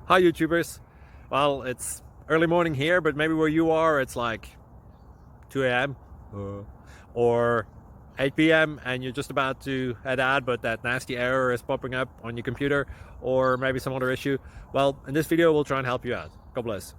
Hi YouTubers. Well, it's early morning here, but maybe where you are it's like 2 a.m. Or 8 p.m. and you're just about to head out, but that nasty error is popping up on your computer, or maybe some other issue. Well, in this video we'll try and help you out. God bless.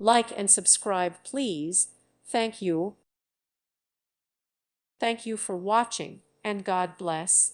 Like and subscribe, please. Thank you. Thank you for watching, and God bless.